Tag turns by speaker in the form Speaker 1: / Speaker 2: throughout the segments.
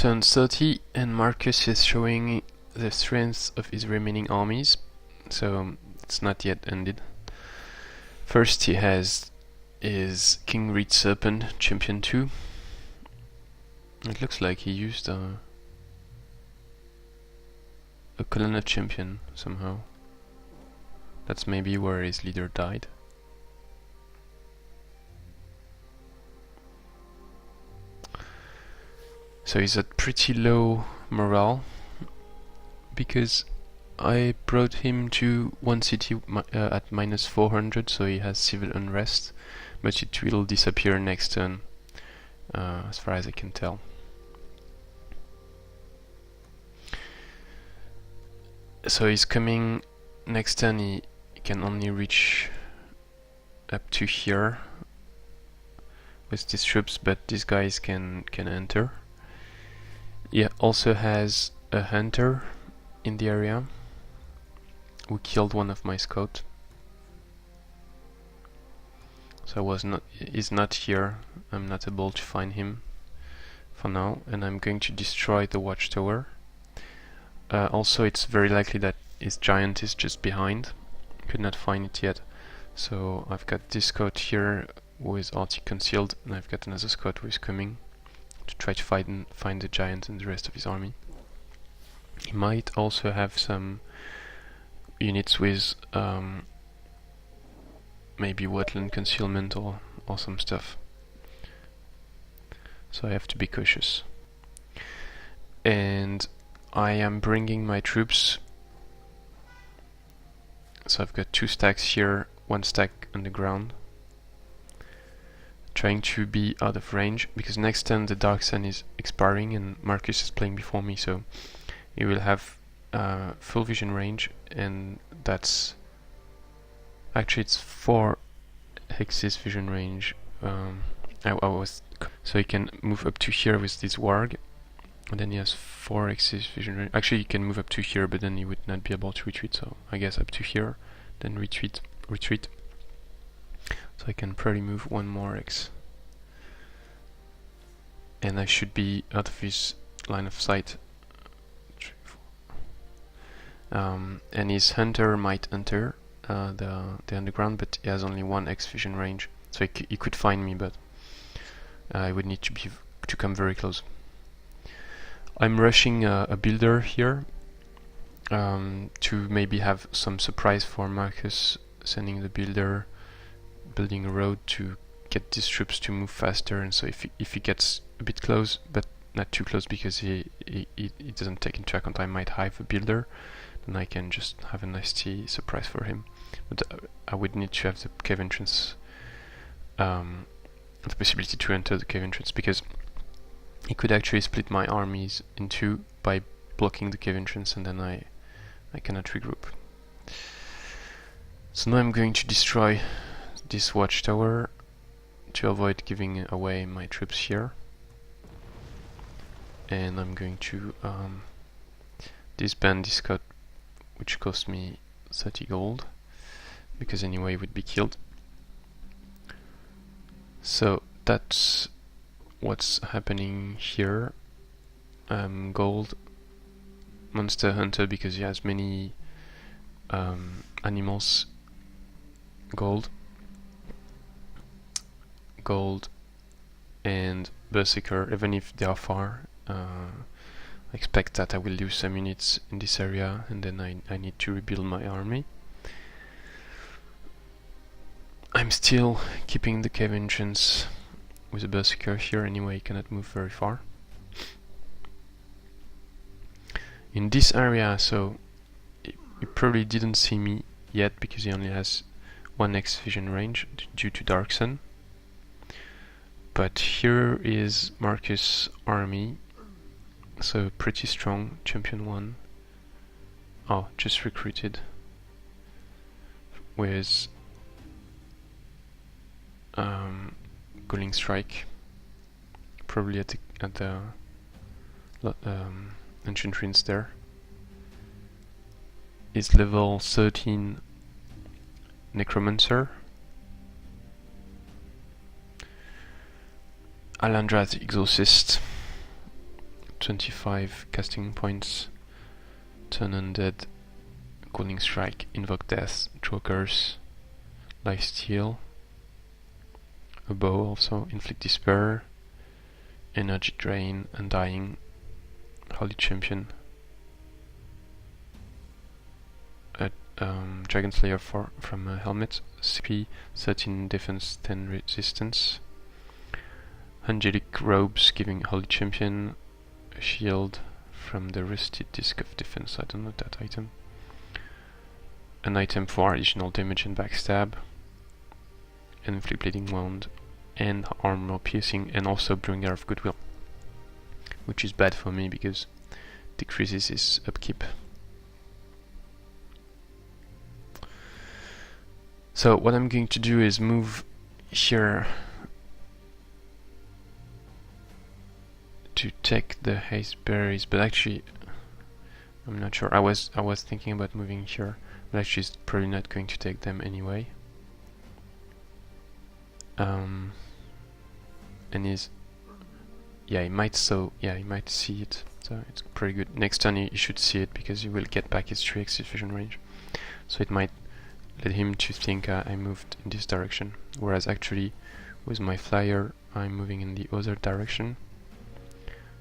Speaker 1: turn 30 and Marcus is showing the strength of his remaining armies, so it's not yet ended. First he has his King Reed Serpent, Champion 2. It looks like he used a colonel champion somehow. That's maybe where his leader died. So he's at pretty low morale because I brought him to one city at minus 400, so he has Civil Unrest, but it will disappear next turn, as far as I can tell. So he's coming next turn. He can only reach up to here with these troops, but these guys can enter. He also has a hunter in the area who killed one of my scouts. So he's not here. I'm not able to find him for now, and I'm going to destroy the watchtower. Also, it's very likely that his giant is just behind. Could not find it yet. So I've got this scout here who is already concealed, and I've got another scout who is coming to try to find the giant and the rest of his army. He might also have some units with maybe wetland concealment or some stuff. So I have to be cautious. And I am bringing my troops. So I've got 2 stacks here, 1 stack on the ground. Trying to be out of range because next turn the Dark Sun is expiring and Marcus is playing before me, so he will have full vision range, and that's actually it's 4 hexes vision range. So he can move up to here with this Warg, and then he has 4 hexes vision range. Actually, he can move up to here, but then he would not be able to retreat. So I guess up to here, then retreat. So I can probably move 1 more X. And I should be out of his line of sight. 3, 4. And his hunter might enter the underground, but he has only 1 X vision range. So he could find me, but I would need to come very close. I'm rushing a builder here to maybe have some surprise for Marcus, sending the builder building a road to get these troops to move faster, and so if he gets a bit close, but not too close because he doesn't take into account I might hive a builder, then I can just have a nasty surprise for him. But I would need to have the cave entrance, the possibility to enter the cave entrance, because he could actually split my armies in 2 by blocking the cave entrance, and then I cannot regroup. So now I'm going to destroy this watchtower to avoid giving away my troops here, and I'm going to disband this scout, which cost me 30 gold because anyway it would be killed. So that's what's happening here. Gold monster hunter because he has many animals. Gold and berserker, even if they are far. I expect that I will lose some units in this area, and then I need to rebuild my army. I'm still keeping the cave entrance with a berserker here, anyway he cannot move very far. In this area, so he probably didn't see me yet because he only has 1 X vision range due to Dark Sun. But here is Marcus' army, so pretty strong, champion 1. Oh, just recruited with Galling Strike, probably at the Ancient Ruins there. Is level 13 Necromancer. Alandra's Exorcist, 25 casting points, turn undead, Cooling Strike, Invoke Death, Draw Curse, Lifesteal, a bow also, Inflict Despair, Energy Drain, Undying, Holy Champion, Dragon Slayer from Helmet, CP, 13 defense, 10 resistance, Angelic Robes giving Holy Champion, a shield from the Rusted Disc of Defense, I don't know that item, an item for additional damage and backstab, and Flip Bleeding Wound, and Armor Piercing, and also Bringer of Goodwill, which is bad for me because decreases his upkeep. So what I'm going to do is move here to take the haste berries, but actually I'm not sure. I was thinking about moving here, but actually it's probably not going to take them anyway. And he might see it, so it's pretty good. Next turn he should see it because he will get back his 3x vision range, so it might let him to think I moved in this direction, whereas actually with my flyer I'm moving in the other direction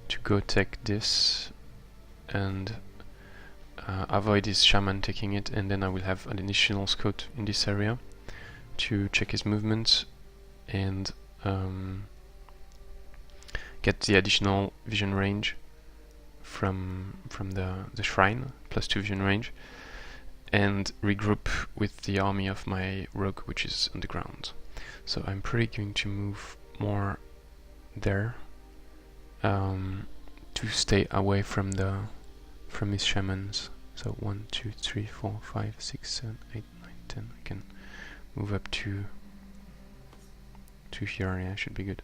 Speaker 1: to go take this and avoid his shaman taking it, and then I will have an additional scout in this area to check his movement and get the additional vision range from the shrine, +2 vision range, and regroup with the army of my rogue, which is on the ground. So I'm probably going to move more there to stay away from his shamans. So 1, 2, 3, 4, 5, 6, 7, 8, 9, 10. I can move up to here. Yeah, should be good.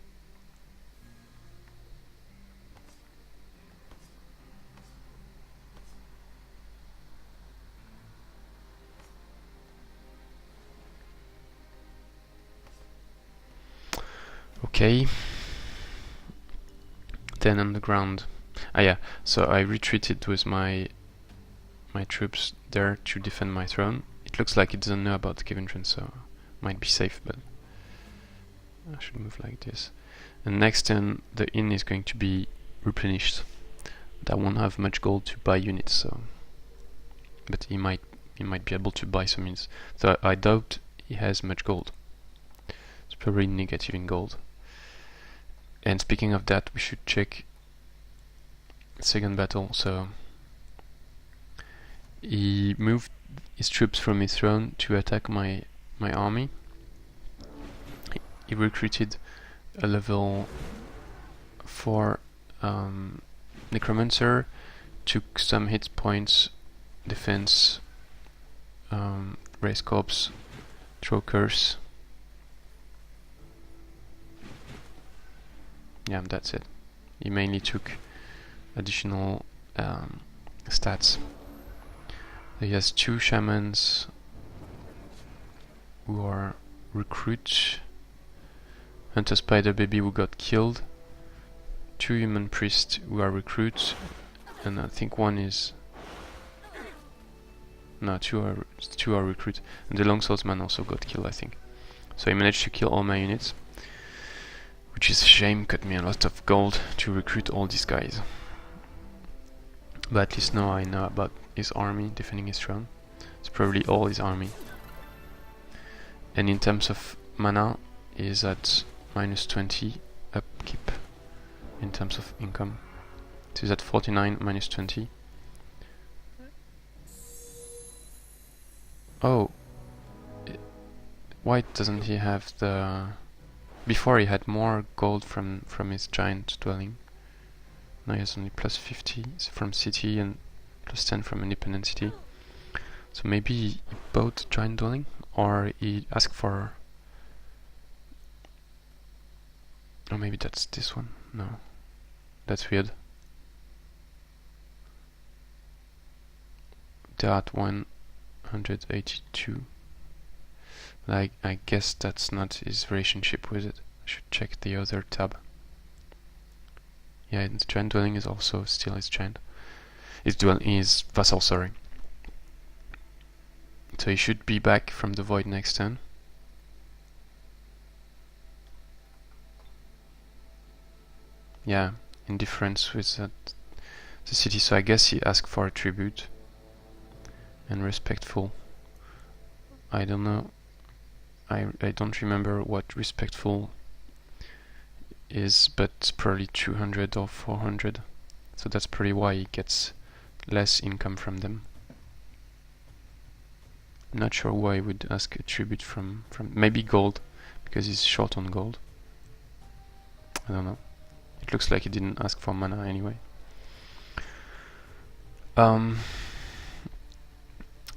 Speaker 1: Okay, then on the ground. So I retreated with my troops there to defend my throne. It looks like it doesn't know about the cave entrance, so might be safe, but I should move like this. And next turn the inn is going to be replenished. But I won't have much gold to buy units, so but he might be able to buy some units. So I doubt he has much gold. It's probably negative in gold. And speaking of that, we should check second battle. So he moved his troops from his throne to attack my army. He recruited a level 4 Necromancer, took some hit points, defense, raise corpse, throw curse. Yeah, that's it. He mainly took additional stats. He has 2 shamans who are recruits, Hunter Spider Baby who got killed, 2 human priests who are recruits, and I think one is... no, two are recruits, and the Longswordman also got killed, I think. So he managed to kill all my units, which is a shame, cut me a lot of gold to recruit all these guys. But at least now I know about his army defending his throne. It's probably all his army. And in terms of mana, he is at -20 upkeep in terms of income. So he's at 49 -20. Oh, why doesn't he have the... Before he had more gold from his giant dwelling. Now he has only +50 from city and +10 from independent city. So maybe he bought giant dwelling, or he asked for... or maybe that's this one. No, that's weird. They're at 182. Like, I guess that's not his relationship with it. I should check the other tab. Yeah, the giant dwelling is also still his giant. His vassal, sorry. So he should be back from the void next turn. Yeah, indifference with the city, so I guess he asked for a tribute. And respectful. I don't know. I don't remember what respectful is, but it's probably 200 or 400. So that's probably why he gets less income from them. Not sure why he would ask a tribute from maybe gold, because he's short on gold. I don't know. It looks like he didn't ask for mana anyway.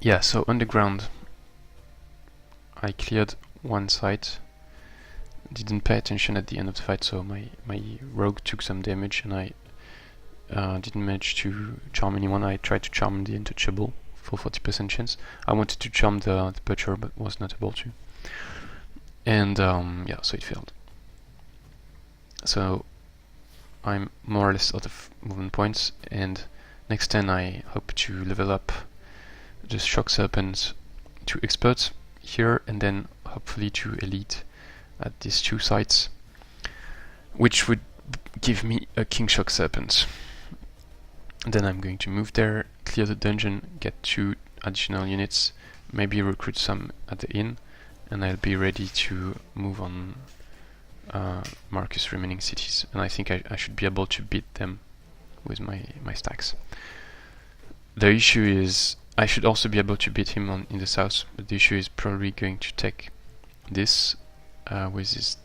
Speaker 1: Yeah, so underground, I cleared one site. Didn't pay attention at the end of the fight, so my rogue took some damage, and I didn't manage to charm anyone. I tried to charm the untouchable for 40% chance. I wanted to charm the butcher, but was not able to. And yeah, so it failed. So I'm more or less out of movement points, and next turn I hope to level up the Shock Serpent to expert here, and then hopefully to elite at these two sites, which would give me a King Shock Serpent. Then I'm going to move there, clear the dungeon, get 2 additional units, maybe recruit some at the inn, and I'll be ready to move on Marcus' remaining cities. And I think I should be able to beat them with my stacks. The issue is I should also be able to beat him in the south, but the issue is probably going to take this with his...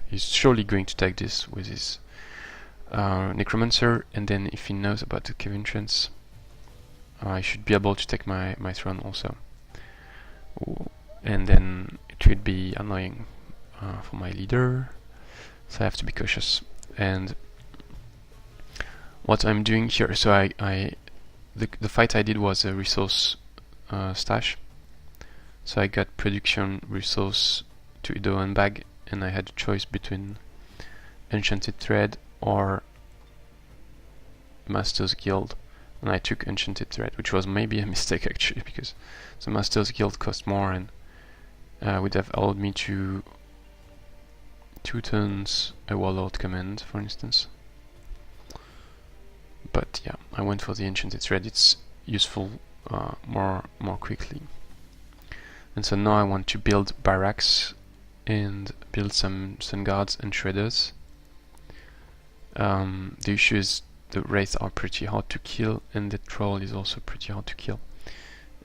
Speaker 1: he's surely going to take this with his Necromancer, and then if he knows about the cave entrance, I should be able to take my throne also. And then it would be annoying for my leader, so I have to be cautious. And what I'm doing here, so the fight I did was a resource stash, so I got production resource to Ido and bag, and I had a choice between Enchanted Thread or Master's Guild, and I took Enchanted Thread, which was maybe a mistake actually, because the Master's Guild cost more and would have allowed me to 2 turns a Warlord command, for instance. But yeah, I went for the Enchanted Thread. It's useful more quickly. And so now I want to build barracks and build some Sun Guards and Shredders. The issue is the Wraiths are pretty hard to kill, and the Troll is also pretty hard to kill.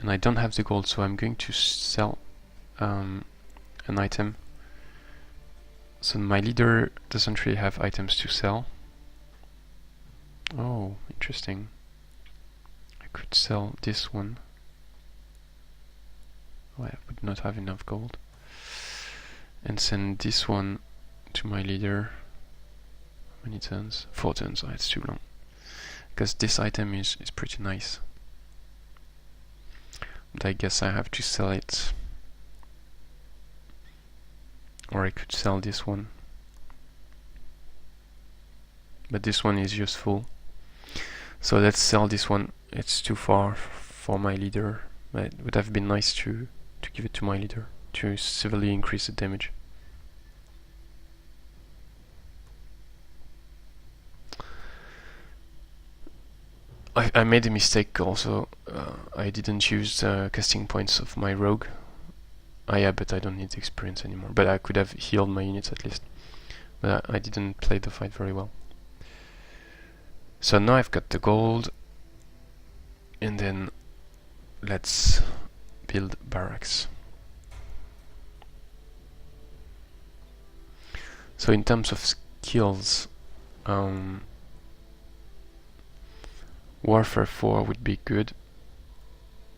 Speaker 1: And I don't have the gold, so I'm going to sell an item. So my leader doesn't really have items to sell. Oh, interesting. I could sell this one. Oh, I would not have enough gold. And send this one to my leader. How many turns? 4 turns. Oh, it's too long. Because this item is pretty nice. But I guess I have to sell it. Or I could sell this one. But this one is useful. So let's sell this one. It's too far for my leader. But it would have been nice to give it to my leader to severely increase the damage. I made a mistake also. I didn't use casting points of my rogue. Yeah, but I don't need the experience anymore. But I could have healed my units at least. But I didn't play the fight very well. So now I've got the gold, and then let's build barracks. So in terms of skills, Warfare 4 would be good.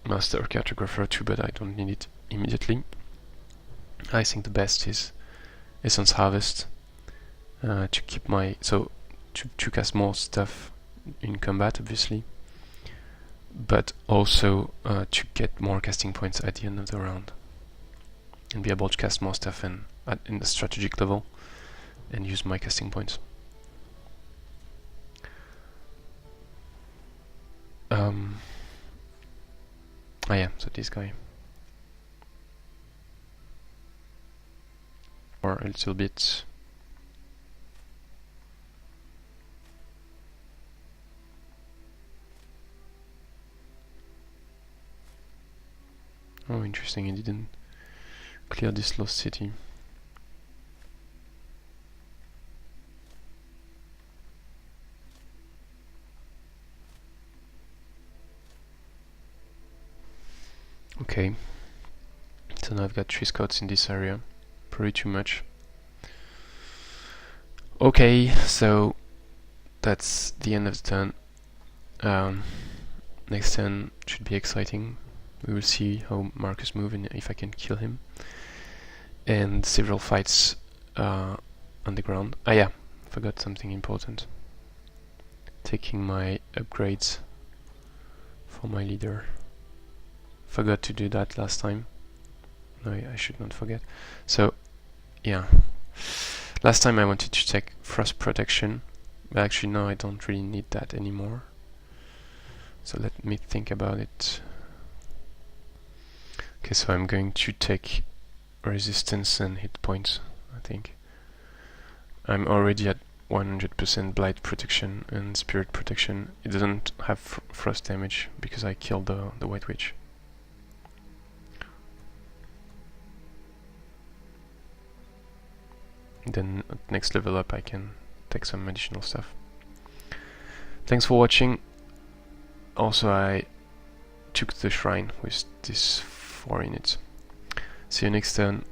Speaker 1: Master Cartographer 2, but I don't need it immediately. I think the best is Essence Harvest to keep my... to cast more stuff in combat, obviously, but also to get more casting points at the end of the round and be able to cast more stuff in the strategic level and use my casting points. Ah yeah, so this guy. Or a little bit. Oh, interesting, he didn't clear this lost city. Okay, so now I've got 3 scouts in this area, probably too much. Okay, so that's the end of the turn. Next turn should be exciting. We will see how Marcus moves and if I can kill him. And several fights on the ground. Ah yeah, forgot something important. Taking my upgrades for my leader. Forgot to do that last time. No, I should not forget. So, yeah. Last time I wanted to take frost protection, but actually now I don't really need that anymore. So let me think about it. Okay, so I'm going to take resistance and hit points, I think. I'm already at 100% blight protection and spirit protection. It doesn't have frost damage because I killed the White Witch. Then at next level up I can take some additional stuff. Thanks for watching. Also I took the shrine with this 4 in it. See you next turn.